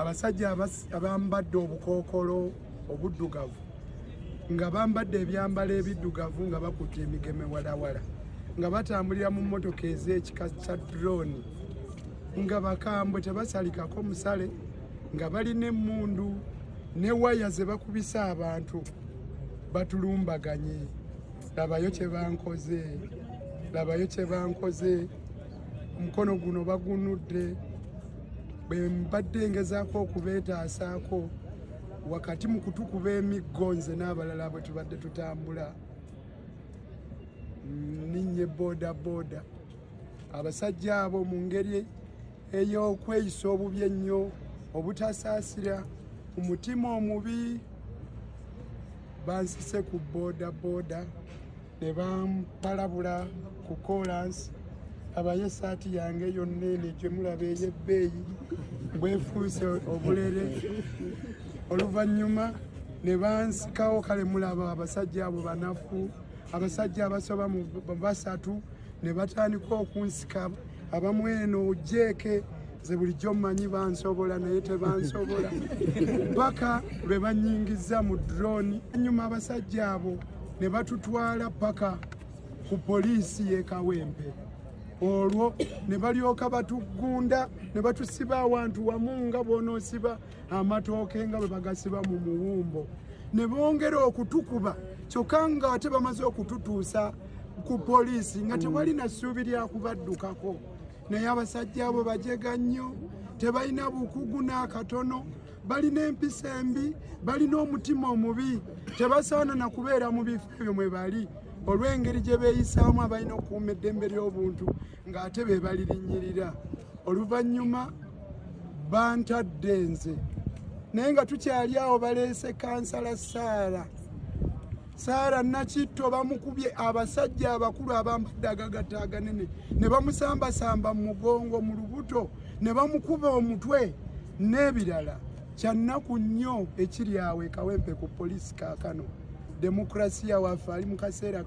abasajja abambadde obukookolo obuddugavu nga bambadde ebyambalo ebiddugavu nga bakutte emigeme walawala nga batambulira mu mmotoka ez'ekika kya drone nga bakambwe tebasalikako musale nga balina emmundu ne waya ze bakubisa abantu batulumbaganye. Labayo kye bankoze, labayo kye bankoze, omukono guno bagunudde. Bwe mbadde ngezaako okubeetaasaako wakati mu kutukuba emiggo nze n'abalala bwe tubadde tutambula ninye boda boda abasajja abo mu ngeri ey'okweyisa obubi ennyo obutasaasira umutima omubi bansise ku boda boda ne bampalabula ku kolansi abaye esaati yange yonna eno gye mulaba ey'ebbeeyi bwefuuse obulere oluvannyuma ne bansikawo kale mulaba abasajja abo banafu abasajja abasoba mu basatu ne batandika okunsika abamu eno jeeke ze bulijjo mmanyi bansobola naye tebansobola paka lwe banyingiza mu drone. Ennyuma abasajja abo ne batutwala paka ku poliisi y'e Kawempe. Olwo ne balyoka batugunda ne batusiba awantu wamu nga bw'onoosiba amatooke nga bwe bagasiba mu muwumbo ne bongera okutukuba kyokka nga ate bamaze okututuusa ku poliisi nga tewali na ssuubi lya kubaddukako. Naye abasajja abo bajega nnyo, tebalina bukugu n'akatono, balina empisa embi, balina omutima omubi, tebasaana na kubeera mu bifo ebyo mwe bali olw'engeri gye beeyisaamu abalina okukuuma eddembe ly'obuntu ng'ate be balirinnyirira. Oluvannyuma bantadde nze naye nga tukyali awo baleese kansala Saara Nakitto bamukubye abasajja abakulu abambadde agagatta aganene ne bamusambasamba mu mugongo mu lubuto ne bamukuba omutwe n'ebirala. Kyannaku nnyo ekiri awo e Kawempe ku poliisi kaakano. Demokrasiya waffe ali mu kaseera